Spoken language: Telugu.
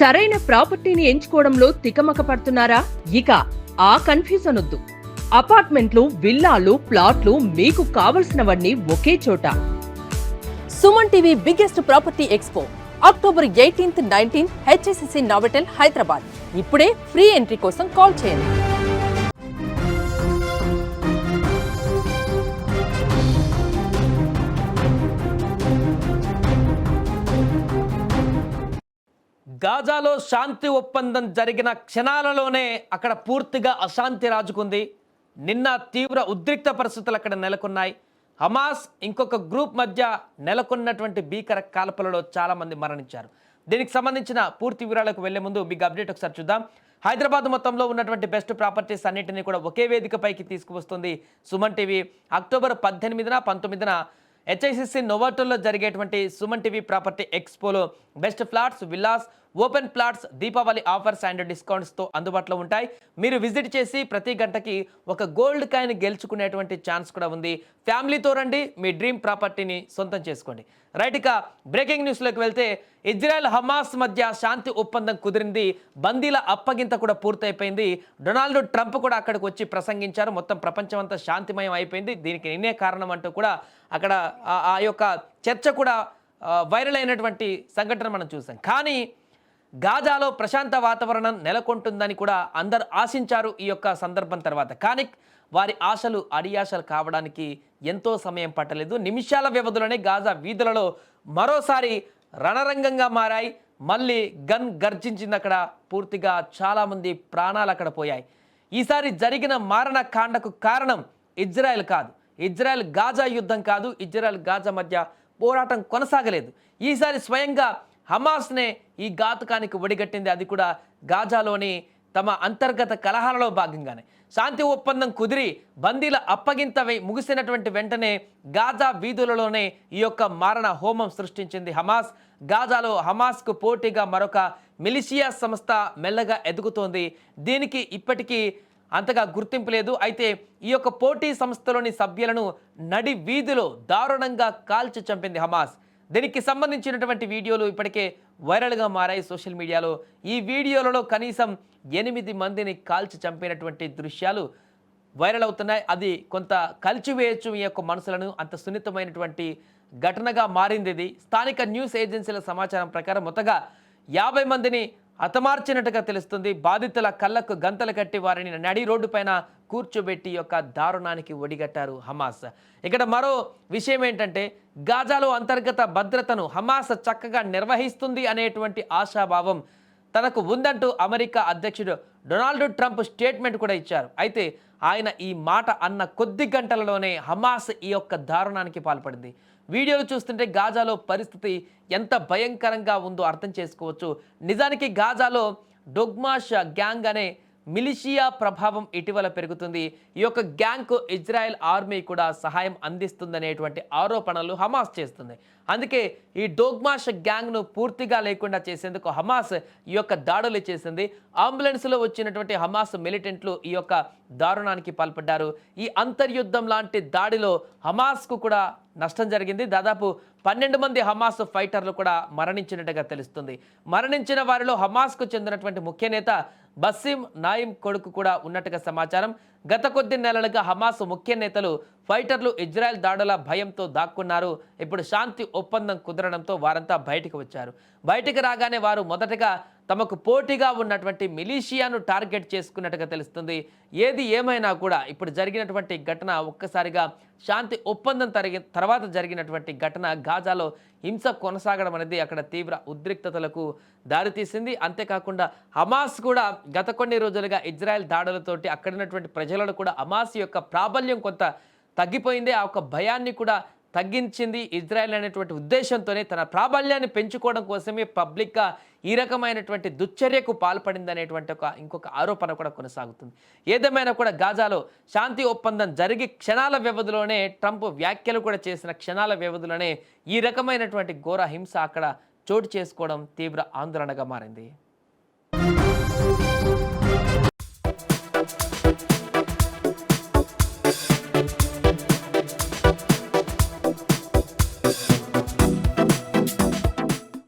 సరైన ప్రాపర్టీని ఎంచుకోవడంలో తికమక పడుతున్నారా? ఇక ఆ కన్ఫ్యూజన్ వద్దు. అపార్ట్మెంట్లు, విల్లాలు, ప్లాట్లు మీకు కావలసినవన్నీ ఒకే చోట. Suman TV biggest property expo October 18th, 19th HSCC నావటెల్ Hyderabad. ఇప్పుడే ఫ్రీ ఎంట్రీ కోసం కాల్ చేయండి. గాజాలో శాంతి ఒప్పందం జరిగిన క్షణాలలోనే అక్కడ పూర్తిగా అశాంతి రాజుకుంది. నిన్న తీవ్ర ఉద్రిక్త పరిస్థితులు అక్కడ నెలకొన్నాయి. హమాస్ ఇంకొక గ్రూప్ మధ్య నెలకొన్నటువంటి భీకర కాల్పులలో చాలామంది మరణించారు. దీనికి సంబంధించిన పూర్తి వివరాలకు వెళ్లే ముందు బిగ్ అప్డేట్ ఒకసారి చూద్దాం. హైదరాబాద్ మొత్తంలో ఉన్నటువంటి బెస్ట్ ప్రాపర్టీస్ అన్నింటినీ కూడా ఒకే వేదికపైకి తీసుకువస్తుంది సుమన్ టీవీ. అక్టోబర్ 18న, 19న హెచ్ఐసిసి నోవాటోల్లో జరిగేటువంటి సుమన్ టీవీ ప్రాపర్టీ ఎక్స్పోలో best flats, villas, open plots Deepavali offers and డిస్కౌంట్స్తో అందుబాటులో ఉంటాయి. మీరు విజిట్ చేసి ప్రతి గంటకి ఒక గోల్డ్ కాయిన్ గెలుచుకునేటువంటి ఛాన్స్ కూడా ఉంది. ఫ్యామిలీతో రండి, మీ డ్రీమ్ ప్రాపర్టీని సొంతం చేసుకోండి. రైట్, ఇక బ్రేకింగ్ న్యూస్లోకి వెళ్తే ఇజ్రాయెల్ హమాస్ మధ్య శాంతి ఒప్పందం కుదిరింది. బందీల అప్పగింత కూడా పూర్తయిపోయింది. డొనాల్డ్ ట్రంప్ కూడా అక్కడికి వచ్చి ప్రసంగించారు. మొత్తం ప్రపంచం అంతా శాంతిమయం అయిపోయింది, దీనికి నిన్నే కారణం అంటూ కూడా అక్కడ ఆ యొక్క చర్చ కూడా వైరల్ అయినటువంటి సంఘటన మనం చూసాం. కానీ గాజాలో ప్రశాంత వాతావరణం నెలకొంటుందని కూడా అందరు ఆశించారు ఈ యొక్క సందర్భం తర్వాత. కానీ వారి ఆశలు అడియాశలు కావడానికి ఎంతో సమయం పట్టలేదు. నిమిషాల వ్యవధిలోనే గాజా వీధులలో మరోసారి రణరంగంగా మారాయి. మళ్ళీ గన్ గర్జించింది అక్కడ. పూర్తిగా చాలామంది ప్రాణాలు అక్కడ పోయాయి. ఈసారి జరిగిన మారణ కాండకు కారణం ఇజ్రాయెల్ కాదు, ఇజ్రాయెల్ గాజా యుద్ధం కాదు, ఇజ్రాయెల్ గాజా మధ్య పోరాటం కొనసాగలేదు. ఈసారి స్వయంగా హమాస్నే ఈ ఘాతుకానికి ఒడిగట్టింది. అది కూడా గాజాలోని తమ అంతర్గత కలహాలలో భాగంగానే. శాంతి ఒప్పందం కుదిరి బందీల అప్పగింత ముగిసినటువంటి వెంటనే గాజా వీధులలోనే ఈ యొక్క మారణ హోమం సృష్టించింది హమాస్. గాజాలో హమాస్కు పోటీగా మరొక మిలిషియా సంస్థ మెల్లగా ఎదుగుతోంది. దీనికి ఇప్పటికీ అంతగా గుర్తింపు లేదు. అయితే ఈ యొక్క పోటీ సంస్థలోని సభ్యులను నడి వీధిలో దారుణంగా కాల్చి చంపింది హమాస్. దీనికి సంబంధించినటువంటి వీడియోలు ఇప్పటికే వైరల్గా మారాయి సోషల్ మీడియాలో. ఈ వీడియోలలో కనీసం 8 మందిని కాల్చి చంపినటువంటి దృశ్యాలు వైరల్ అవుతున్నాయి. అది కొంత కలిచివేయచ్చు ఈ యొక్క మనసులను. అంత సున్నితమైనటువంటి ఘటనగా మారింది ఇది. స్థానిక న్యూస్ ఏజెన్సీల సమాచారం ప్రకారం మొత్తగా 50 మందిని హతమార్చినట్టుగా తెలుస్తుంది. బాధితుల కళ్ళకు గంతలు కట్టి వారిని నడి రోడ్డు పైన కూర్చోబెట్టి యొక్క దారుణానికి ఒడిగట్టారు హమాస్. ఇక్కడ మరో విషయం ఏంటంటే గాజాలో అంతర్గత భద్రతను హమాస్ చక్కగా నిర్వహిస్తుంది అనేటువంటి ఆశాభావం తనకు ఉందంటూ అమెరికా అధ్యక్షుడు డొనాల్డ్ ట్రంప్ స్టేట్మెంట్ కూడా ఇచ్చారు. అయితే ఆయన ఈ మాట అన్న కొద్ది గంటలలోనే హమాస్ ఈ యొక్క దారుణానికి పాల్పడింది. వీడియోలు చూస్తుంటే గాజాలో పరిస్థితి ఎంత భయంకరంగా ఉందో అర్థం చేసుకోవచ్చు. నిజానికి గాజాలో డొగ్మాష్ గ్యాంగ్ అనే మిలిషియా ప్రభావం ఇటీవల పెరుగుతుంది. ఈ యొక్క గ్యాంగ్కు ఇజ్రాయెల్ ఆర్మీ కూడా సహాయం అందిస్తుందనేటువంటి ఆరోపణలు హమాస్ చేస్తుంది. అందుకే ఈ డోగ్మాష్ గ్యాంగ్ను పూర్తిగా లేకుండా చేసేందుకు హమాస్ ఈ యొక్క దాడులు చేసింది. అంబులెన్స్లో వచ్చినటువంటి హమాస్ మిలిటెంట్లు ఈ యొక్క దారుణానికి పాల్పడ్డారు. ఈ అంతర్యుద్ధం లాంటి దాడిలో హమాస్కు కూడా నష్టం జరిగింది. దాదాపు 12 మంది హమాస్ ఫైటర్లు కూడా మరణించినట్టుగా తెలుస్తుంది. మరణించిన వారిలో హమాస్కు చెందినటువంటి ముఖ్య నేత బస్సిం నాయిమ్ కొడుకు కూడా ఉన్నట్టుగా సమాచారం. గత కొద్ది నెలలుగా హమాస్ ముఖ్య నేతలు, ఫైటర్లు ఇజ్రాయెల్ దాడుల భయంతో దాక్కున్నారు. ఇప్పుడు శాంతి ఒప్పందం కుదరడంతో వారంతా బయటకు వచ్చారు. బయటకు రాగానే వారు మొదటగా తమకు పోటీగా ఉన్నటువంటి మిలిషియాను టార్గెట్ చేసుకున్నట్టుగా తెలుస్తుంది. ఏది ఏమైనా కూడా ఇప్పుడు జరిగినటువంటి ఘటన ఒక్కసారిగా శాంతి ఒప్పందం తర్వాత జరిగినటువంటి ఘటన గాజాలో హింస కొనసాగడం అనేది అక్కడ తీవ్ర ఉద్రిక్తతలకు దారితీసింది. అంతేకాకుండా హమాస్ కూడా గత కొన్ని రోజులుగా ఇజ్రాయెల్ దాడులతోటి అక్కడ ఉన్నటువంటి ప్రజలను కూడా హమాస్ యొక్క ప్రాబల్యం కొంత తగ్గిపోయింది. ఆ యొక్క భయాన్ని కూడా తగ్గించింది ఇజ్రాయెల్ అనేటువంటి ఉద్దేశంతోనే తన ప్రాబల్యాన్ని పెంచుకోవడం కోసమే పబ్లిక్గా ఈ రకమైనటువంటి దుశ్చర్యకు పాల్పడింది అనేటువంటి ఇంకొక ఆరోపణ కూడా కొనసాగుతుంది. ఏదేమైనా కూడా గాజాలో శాంతి ఒప్పందం జరిగి క్షణాల వ్యవధిలోనే ట్రంప్ వ్యాఖ్యలు కూడా చేసిన క్షణాల వ్యవధిలోనే ఈ రకమైనటువంటి ఘోర హింస అక్కడ చోటు చేసుకోవడం తీవ్ర ఆందోళనగా మారింది.